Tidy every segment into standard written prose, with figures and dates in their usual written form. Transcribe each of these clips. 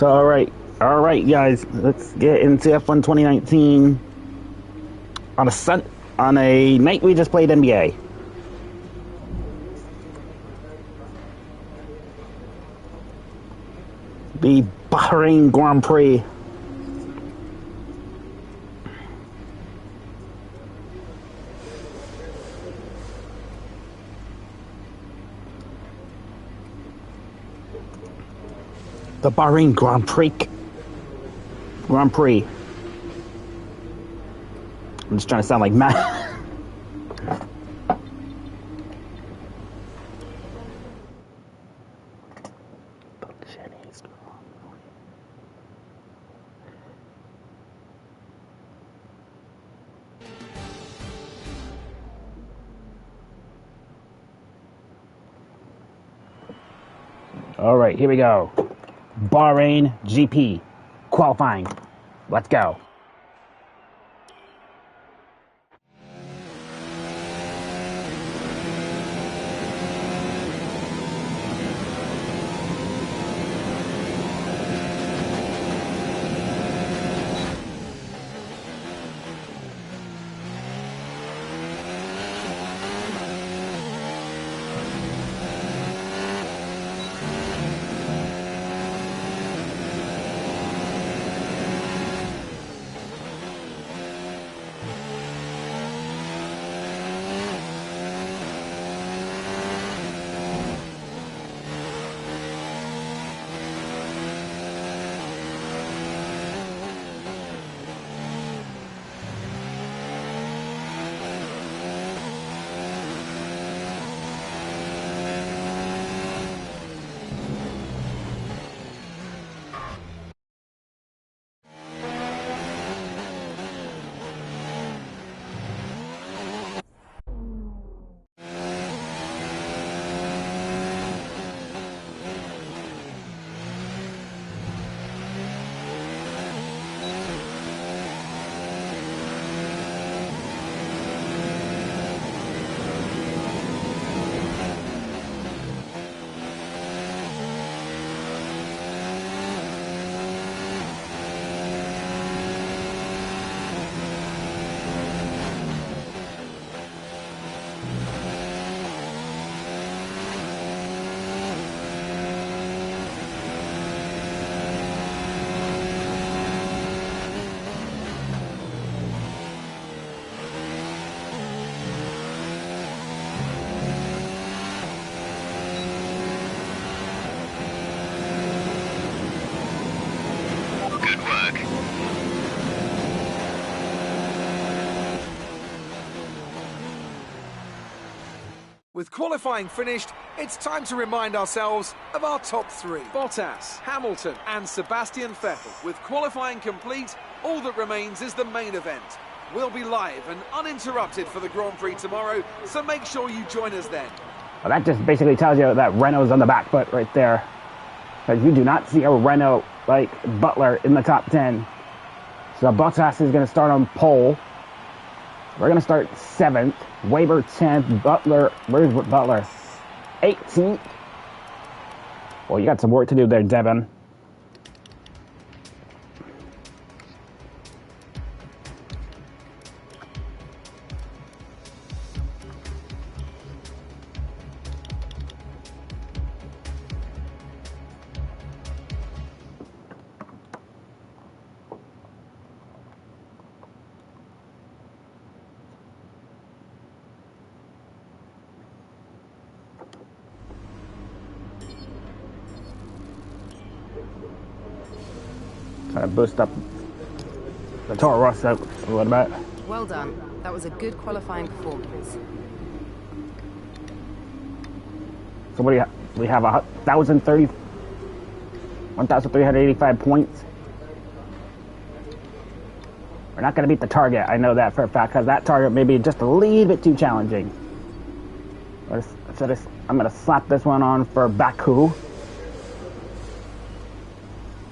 So, all right, guys, let's get into F1 2019 on a night we just played NBA. The Bahrain Grand Prix. The Bahrain Grand Prix. I'm just trying to sound like Matt. All right, here we go. Bahrain GP qualifying. Let's go. With qualifying finished, it's time to remind ourselves of our top three. Bottas, Hamilton and Sebastian Vettel. With qualifying complete, all that remains is the main event. We'll be live and uninterrupted for the Grand Prix tomorrow, so make sure you join us then. Well, that just basically tells you that Renault's on the back foot right there. Because you do not see a Renault like Butler in the top 10. So Bottas is going to start on pole. We're going to start 7th. Weber 10th. Butler, where's Butler? 18th. Well, you got some work to do there, Devin. Trying to boost up the Toro Rosso a little bit. Well done. That was a good qualifying performance. So what do we have 1,385 points. We're not going to beat the target. I know that for a fact because that target may be just a little bit too challenging. I'm going to slap this one on for Baku.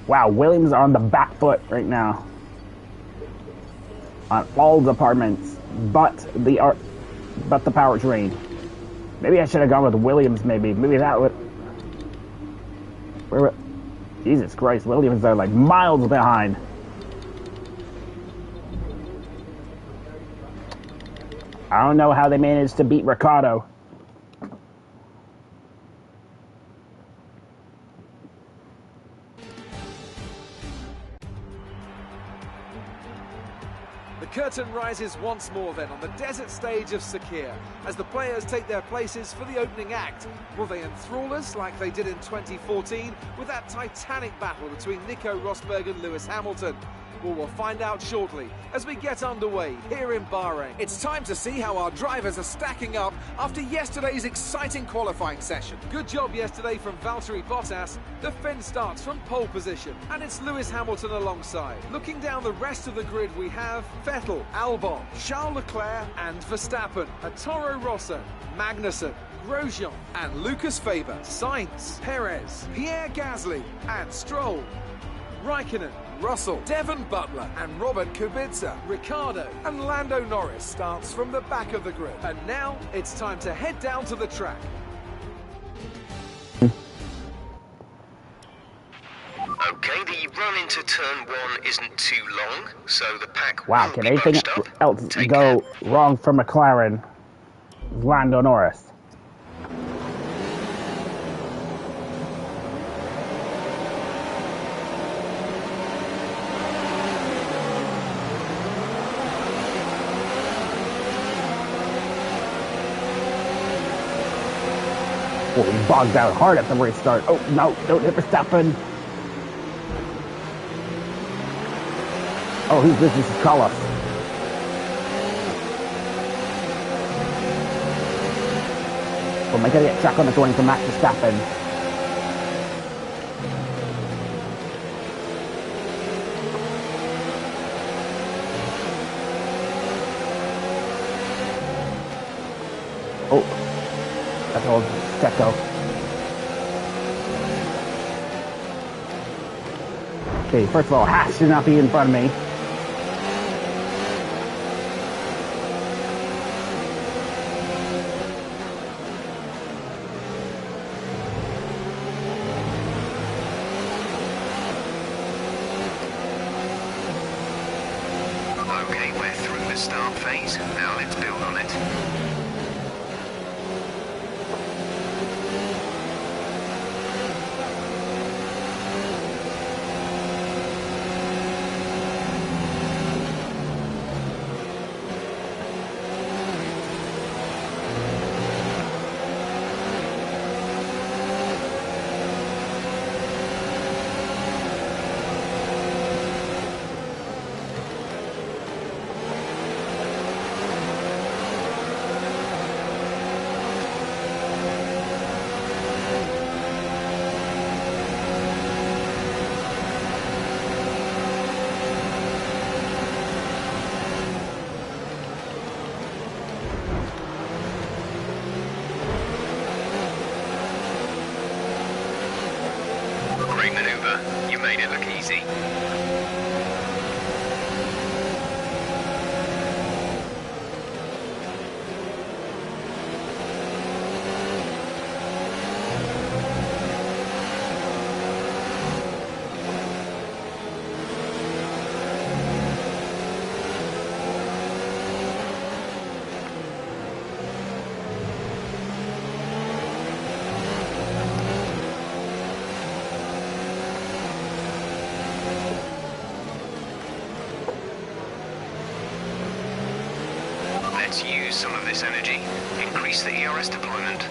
Wow, Williams are on the back foot right now. On all departments, but the powertrain. Maybe I should have gone with Williams. Maybe that would. Jesus Christ, Williams are like miles behind. I don't know how they managed to beat Ricardo. The curtain rises once more then on the desert stage of Sakir as the players take their places for the opening act. Will they enthrall us like they did in 2014 with that titanic battle between Nico Rosberg and Lewis Hamilton? Well, we'll find out shortly as we get underway here in Bahrain. It's time to see how our drivers are stacking up after yesterday's exciting qualifying session. Good job yesterday from Valtteri Bottas. The Finn starts from pole position, and it's Lewis Hamilton alongside. Looking down the rest of the grid, we have Vettel, Albon, Charles Leclerc and Verstappen, Toro Rosso, Magnussen, Grosjean and Lucas Faber, Sainz, Perez, Pierre Gasly and Stroll, Raikkonen, Russell, Devon Butler and Robert Kubica, Ricciardo and Lando Norris starts from the back of the grid. And now it's time to head down to the track. Okay, the run into turn 1 isn't too long, so the pack Wow, will can be anything bunched up. else Take go care. wrong for McLaren? Lando Norris. Oh, he bogged out hard at the restart. Oh, no, don't hit Verstappen. Oh, who's this? This is Carlos. Oh, am I going to get track on the going for Max Verstappen? Oh, that's old Checo. Okay, first of all, Haas should not be in front of me. Okay, we're through the start phase. Now let's build on it. Great maneuver. You made it look easy. Let's use some of this energy. Increase the ERS deployment.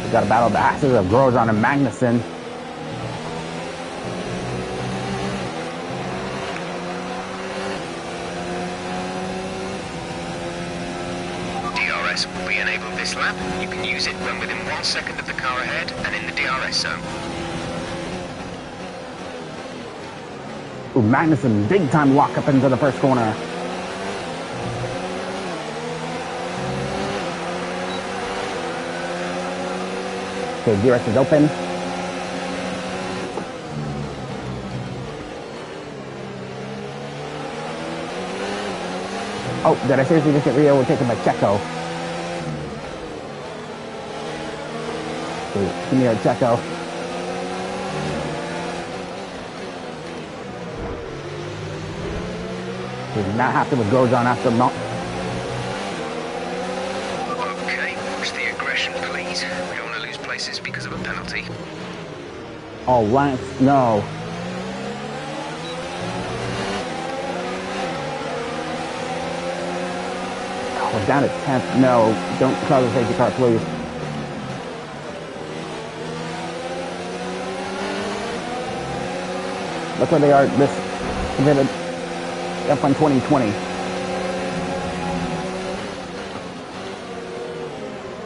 We got to battle the axes of Grosjean and Magnussen. DRS will be enabled this lap. You can use it when within 1 second of the car ahead and in the DRS zone. Ooh, Magnussen, big time lock up into the first corner. Okay, DRS is open. Oh, did I seriously just get re-overtaken by Checo? Okay, give me a Checo. We did not have to with Grosjean after not. Okay, watch the aggression, please. We don't want to lose places because of a penalty. Oh, Lance, no. Oh, we're down to 10th. No, don't cause a safety car, please. Look where they are. This committed F1 2020.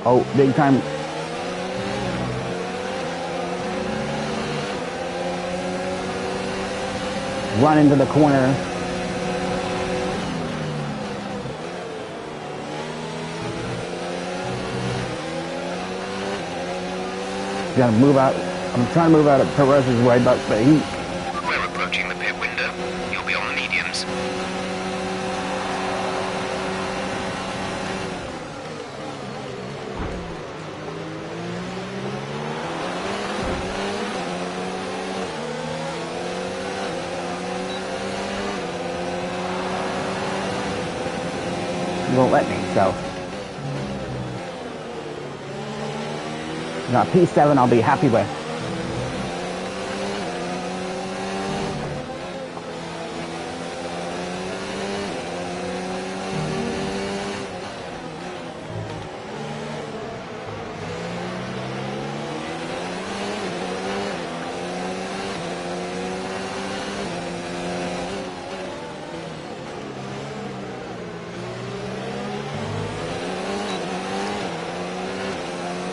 Oh, big time. Run into the corner. Gotta move out. I'm trying to move out of Perez's way, but he. We're approaching the pit window. You'll be on the mediums. Won't let me, so. Now, P7 I'll be happy with.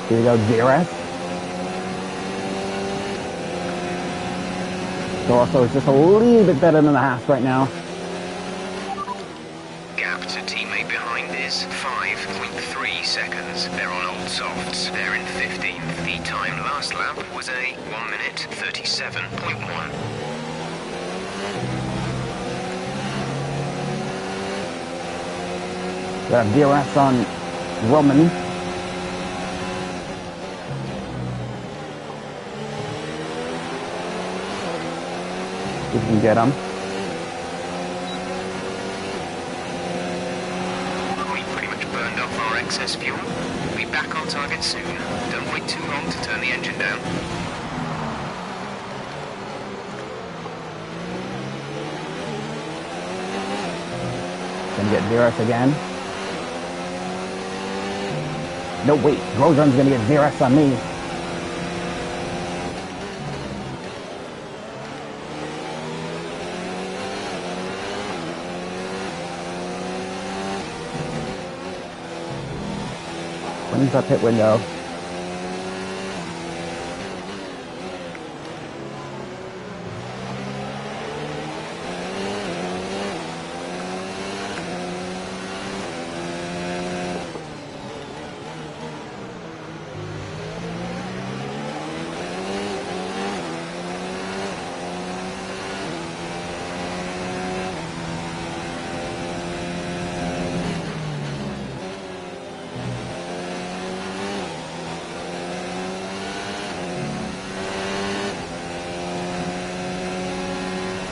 Here we go, DRS. So also it's just a little bit better than the Haas right now. Gap to teammate behind is 5.3 seconds. They're on old softs. They're in 15th. The time last lap was a 1 minute 37.1. We have DRS on Roman. We can get him. We pretty much burned off our excess fuel. We'll be back on target soon. Don't wait too long to turn the engine down. Gonna get DRS again. No, wait. Grosjean's gonna get DRS on me. When's our pit window?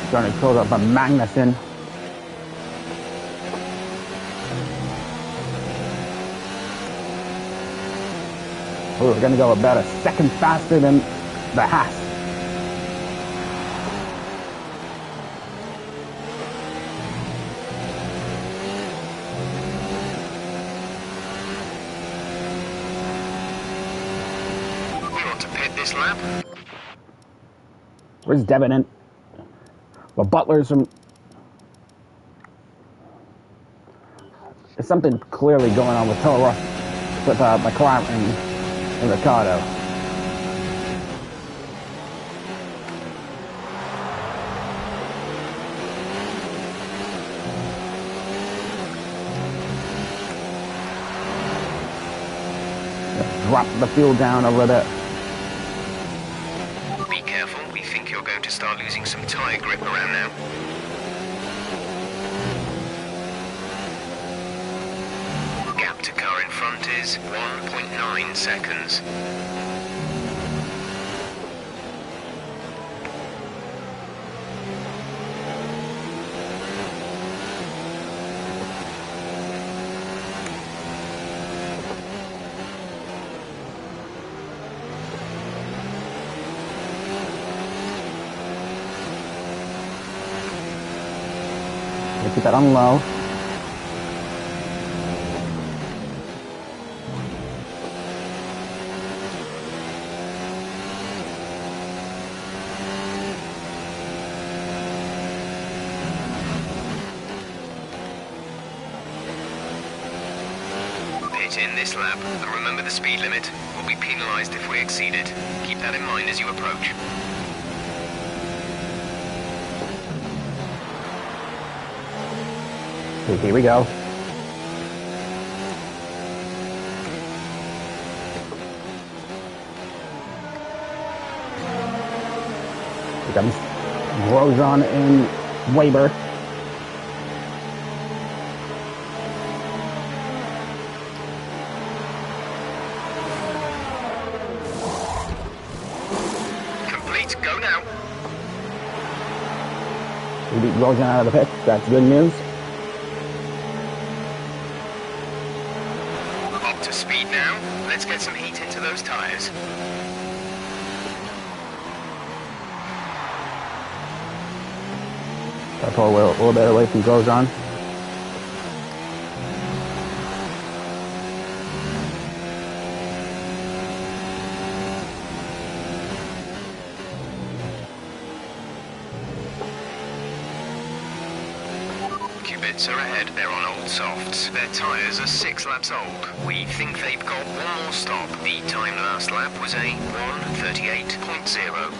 Starting to close up by Magnussen. Oh, we're going to go about a second faster than the Haas. We want to pit this lap. Where's Debenham? Well, Butler's from. There's something clearly going on with Toro Rosso, with McLaren and Ricciardo. drop the fuel down over there. Be careful, we think you're going to start losing some tyre grip around now. Gap to car in front is 1.9 seconds. Keep that on low. Pit in this lap, and remember the speed limit. We'll be penalised if we exceed it. Keep that in mind as you approach. Here we go. Here comes Grosjean and Weber. Complete, go now. We beat Grosjean out of the pit. That's good news. Up to speed now. Let's get some heat into those tyres. Got to pull a little bit away from Grosjean. Qubits are ahead. They're on old softs. Their tyres are 6 laps old. We think they've got one more stop. The time last lap was a 1:38.0.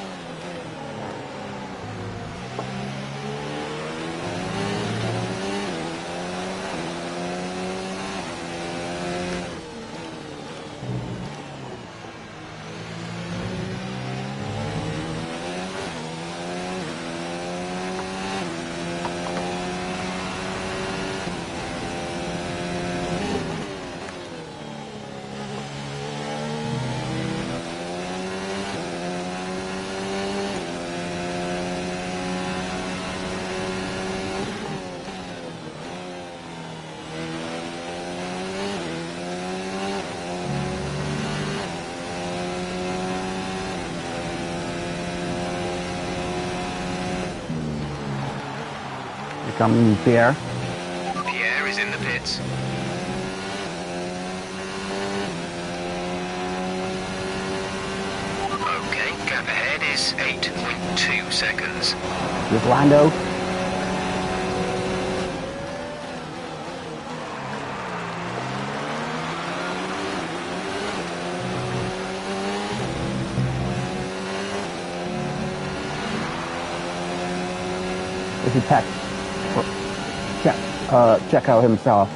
Here comes Pierre. Pierre is in the pits. Okay, gap ahead is 8.2 seconds. With Lando. This is Peck. Check out himself.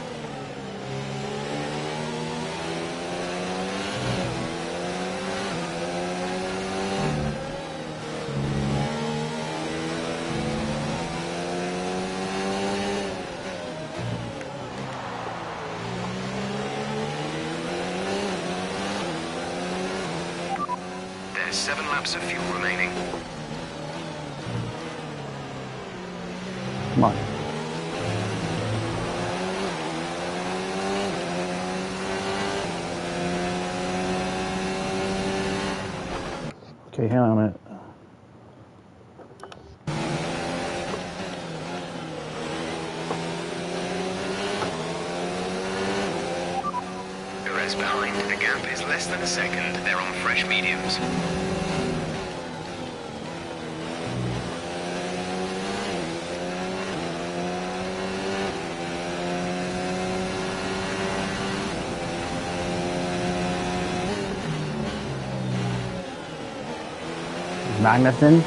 There's 7 laps of fuel remaining. Come on. Okay, hang on a minute. Perez behind. The gap is less than a second. They're on fresh mediums. Magnussen.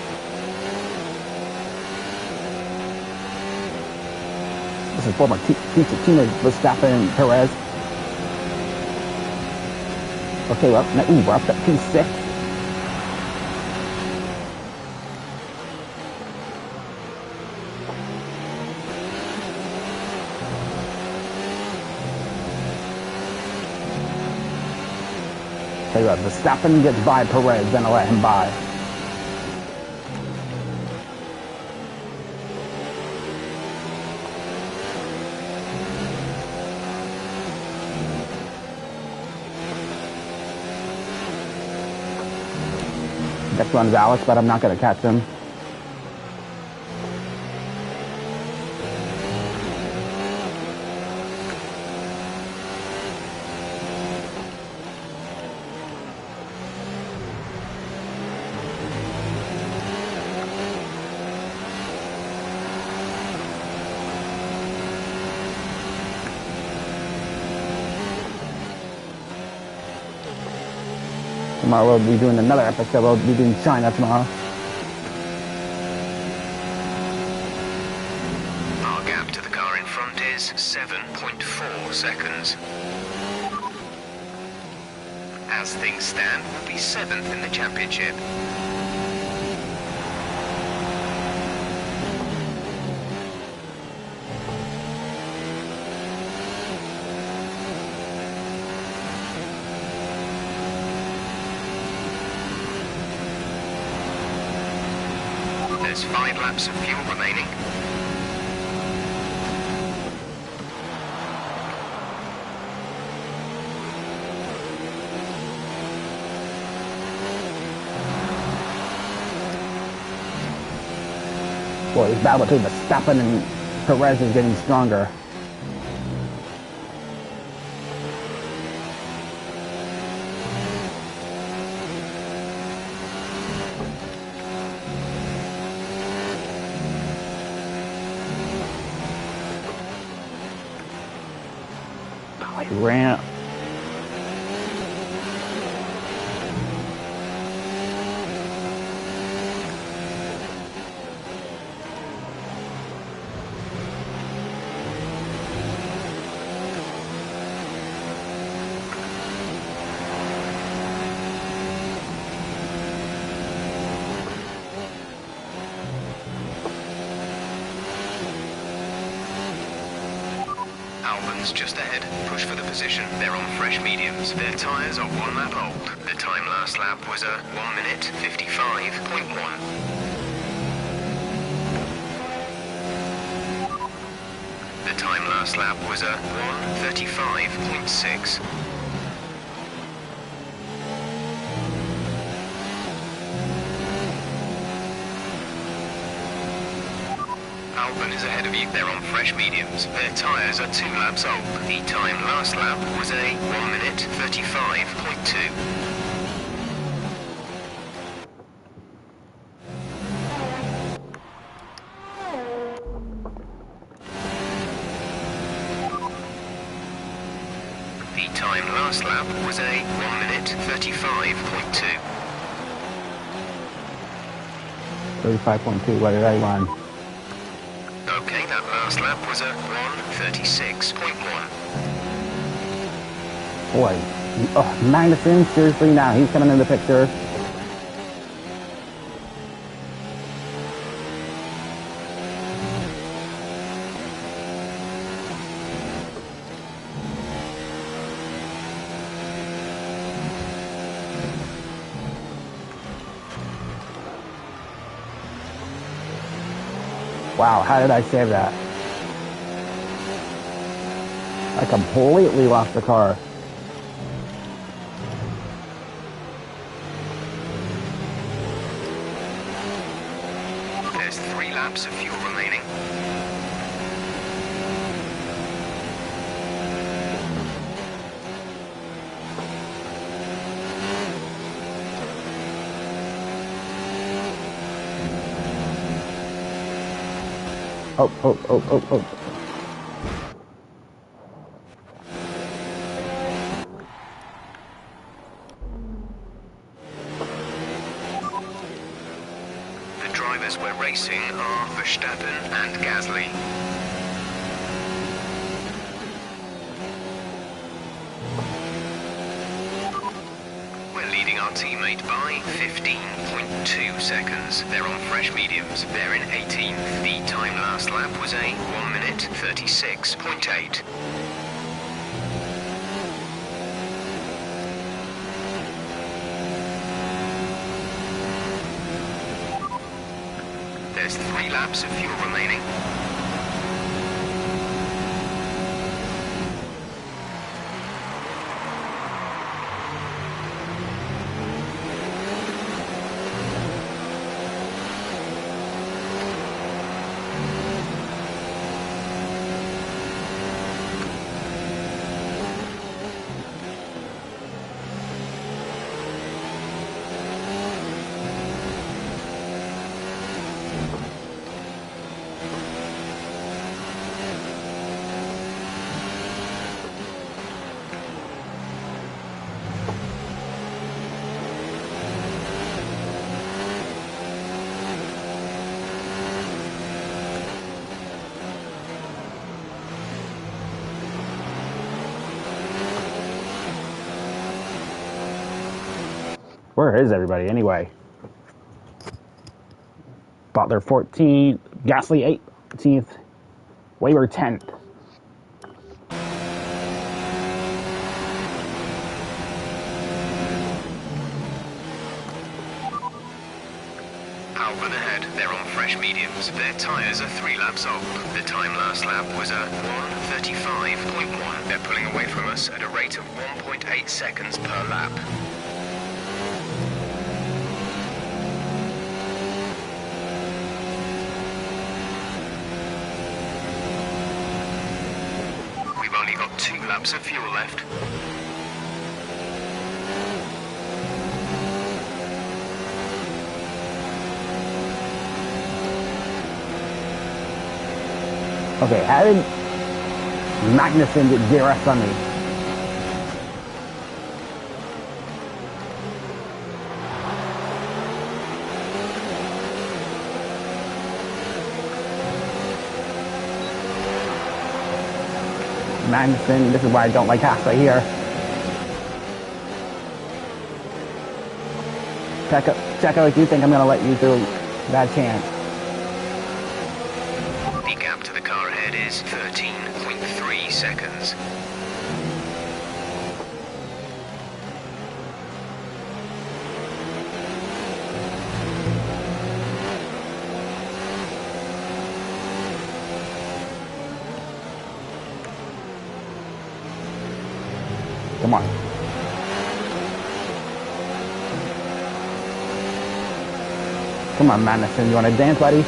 This is former teammates Verstappen and Perez. Okay, well, we're up to P6. Okay, well, Verstappen gets by Perez, then I'll let him by. Next one's Alex, but I'm not going to catch him. Tomorrow we'll be doing another episode. We'll be doing China tomorrow. Our gap to the car in front is 7.4 seconds. As things stand, we'll be 7th in the championship. There's 5 laps of fuel remaining. Boy, this battle between Verstappen and Perez is getting stronger. Oh, he ran. Albon's just ahead. Push for the position. They're on fresh mediums. Their tyres are 1 lap old. The time last lap was a 1 minute 55.1. The time last lap was a 1:35.6. Albon is ahead of you. They're on fresh mediums. Their tyres are 2 laps old. The time last lap was a 1 minute 35.2. The time last lap was a 1 minute 35.2. 35.2, what did I run? Okay, that last lap was a 1:36.1. Boy, Magnussen, seriously now, he's coming in the picture. Wow, how did I save that? I completely lost the car. There's 3 laps of fuel remaining. Oh. The drivers we're racing are Verstappen and Gasly. They're leading our teammate by 15.2 seconds. They're on fresh mediums. They're in 18th. The time last lap was a 1 minute 36.8. There's 3 laps of fuel remaining. Where is everybody anyway? Butler 14th, Gasly 18th, Weber 10th. Albon ahead. They're on fresh mediums. Their tyres are 3 laps old. The time last lap was a 1:35.1. They're pulling away from us at a rate of 1.8 seconds per lap. We've only got 2 laps of fuel left. Okay, how did Magnussen get DRS on me? Magnussen, this is why I don't like Haas right here. Checo, if you think I'm going to let you through, bad chance. The gap to the car ahead is 13.3 seconds. Come on. Come on, Magnussen, you want to dance, buddy?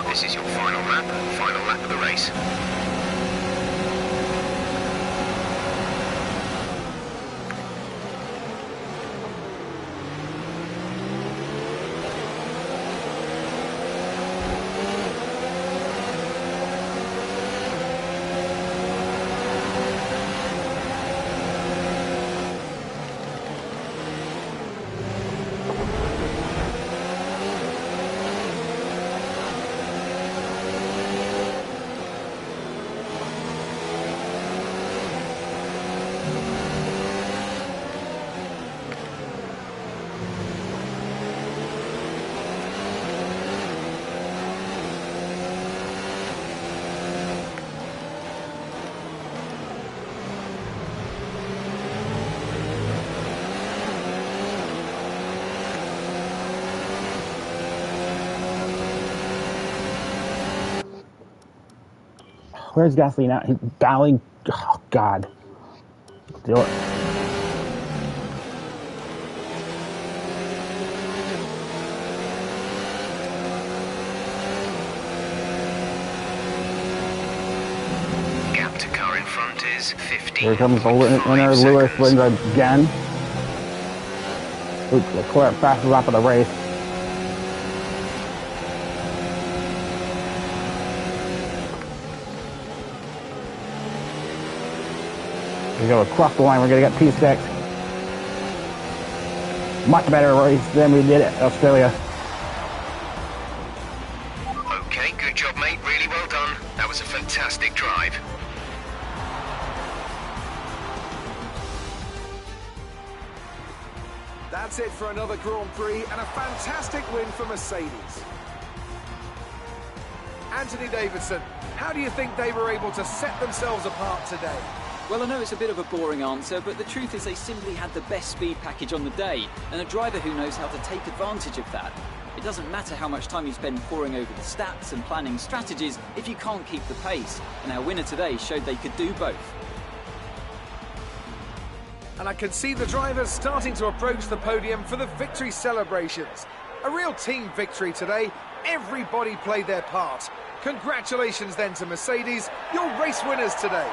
This is your final lap of the race. Where's Gasly now? He's battling. Oh, God. Do it. That is 15. Here comes the winner, Lewis wins again. Leclerc fastest lap of the race. We go across the line, we're going to get P6. Much better race than we did at Australia. Okay, good job, mate. Really well done. That was a fantastic drive. That's it for another Grand Prix and a fantastic win for Mercedes. Anthony Davidson, how do you think they were able to set themselves apart today? Well, I know it's a bit of a boring answer, but the truth is they simply had the best speed package on the day, and a driver who knows how to take advantage of that. It doesn't matter how much time you spend poring over the stats and planning strategies if you can't keep the pace, and our winner today showed they could do both. And I can see the drivers starting to approach the podium for the victory celebrations. A real team victory today. Everybody played their part. Congratulations then to Mercedes, your race winners today.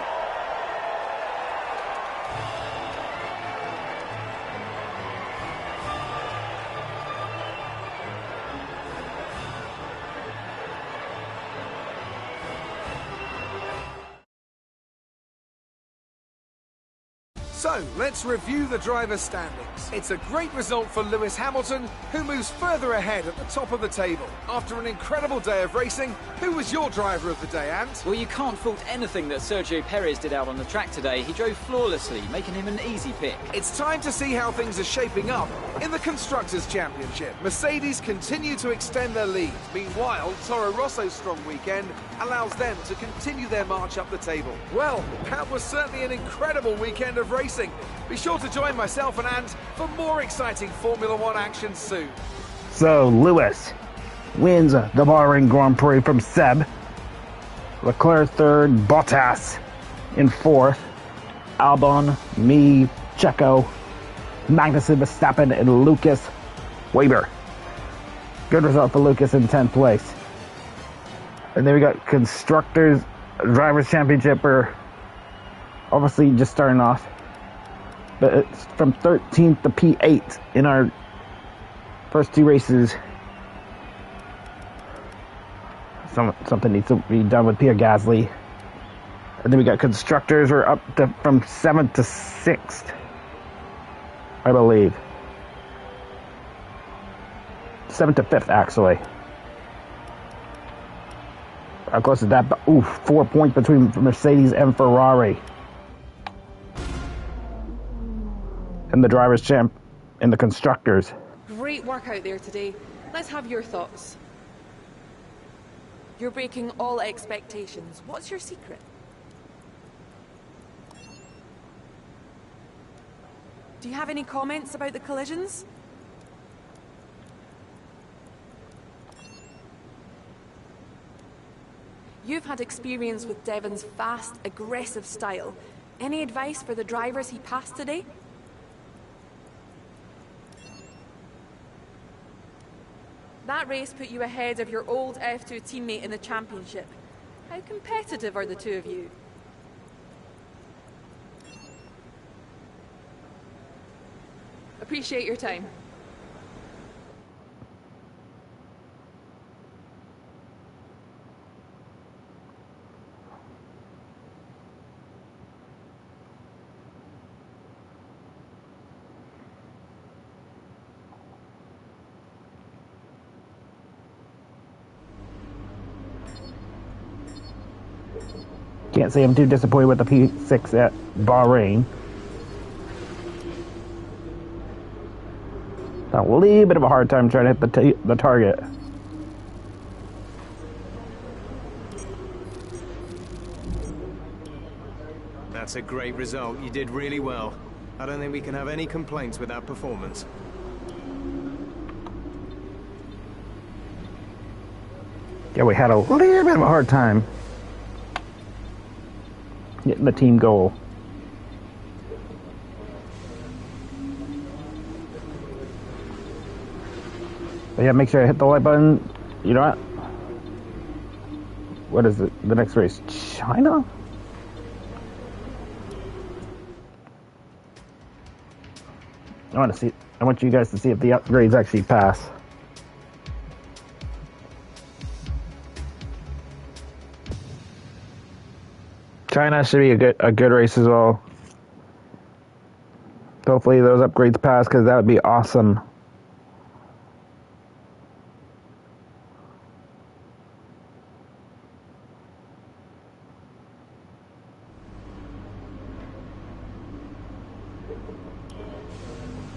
So, let's review the driver's standings. It's a great result for Lewis Hamilton, who moves further ahead at the top of the table. After an incredible day of racing, who was your driver of the day, Ant? Well, you can't fault anything that Sergio Perez did out on the track today. He drove flawlessly, making him an easy pick. It's time to see how things are shaping up in the Constructors' Championship. Mercedes continue to extend their lead. Meanwhile, Toro Rosso's strong weekend allows them to continue their march up the table. Well, that was certainly an incredible weekend of racing. Be sure to join myself and Ant for more exciting Formula One action soon. So, Lewis wins the Bahrain Grand Prix from Seb. Leclerc third, Bottas in fourth. Albon, me, Checo, Magnussen, Verstappen, and Lucas Weber. Good result for Lucas in 10th place. And then we got Constructors Drivers' Championship. We're obviously just starting off. But it's from 13th to P8 in our first two races. Something needs to be done with Pierre Gasly. And then we got Constructors. We're up to from 7th to 6th, I believe. 7th to 5th, actually. How close is that? Ooh, 4 points between Mercedes and Ferrari. And the drivers' champ and the Constructors. Great work out there today. Let's have your thoughts. You're breaking all expectations. What's your secret? Do you have any comments about the collisions? You've had experience with Devon's fast, aggressive style. Any advice for the drivers he passed today? That race put you ahead of your old F2 teammate in the championship. How competitive are the two of you? Appreciate your time. Can't say I'm too disappointed with the P6 at Bahrain. A little bit of a hard time trying to hit the target. That's a great result. You did really well. I don't think we can have any complaints with that performance. Yeah, we had a little bit of a hard time getting the team goal. But yeah, make sure I hit the like button. You know what is it? The next race? China? I want you guys to see if the upgrades actually pass. China should be a good race as well. Hopefully those upgrades pass, because that would be awesome.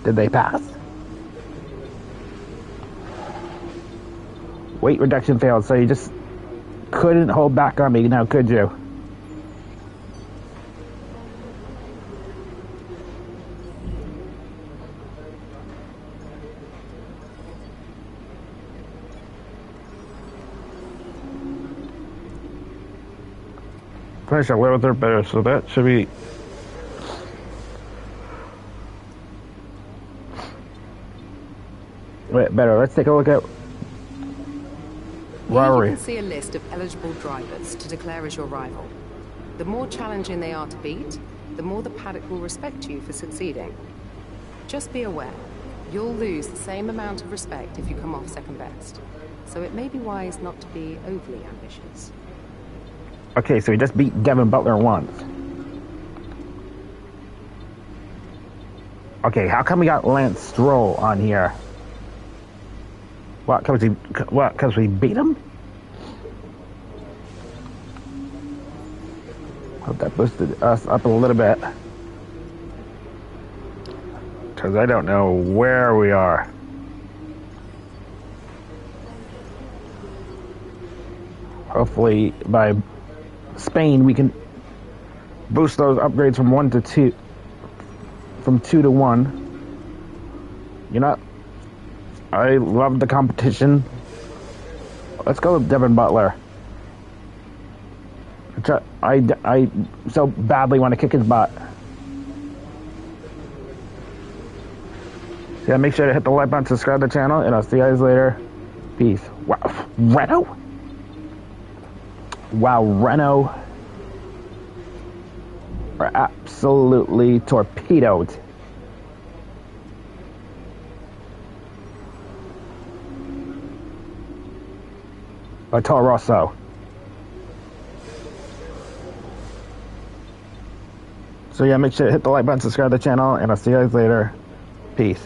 Did they pass? Weight reduction failed, so you just couldn't hold back on me now, could you? Finish a little bit better, so that should be... Wait, better. Let's take a look at rivalry. Here you can see a list of eligible drivers to declare as your rival. The more challenging they are to beat, the more the paddock will respect you for succeeding. Just be aware, you'll lose the same amount of respect if you come off second best. So it may be wise not to be overly ambitious. Okay, so we just beat Devin Butler once. Okay, how come we got Lance Stroll on here? What, because we beat him? Hope that boosted us up a little bit. Because I don't know where we are. Hopefully by Spain we can boost those upgrades from 1 to 2. From 2 to 1. You know, I love the competition. Let's go with Devin Butler. I so badly want to kick his butt. So yeah, make sure to hit the like button, subscribe to the channel, and I'll see you guys later. Peace. Wow, Renault? Wow, Renault are absolutely torpedoed. By Toro Rosso. So yeah, make sure to hit the like button, subscribe to the channel, and I'll see you guys later. Peace.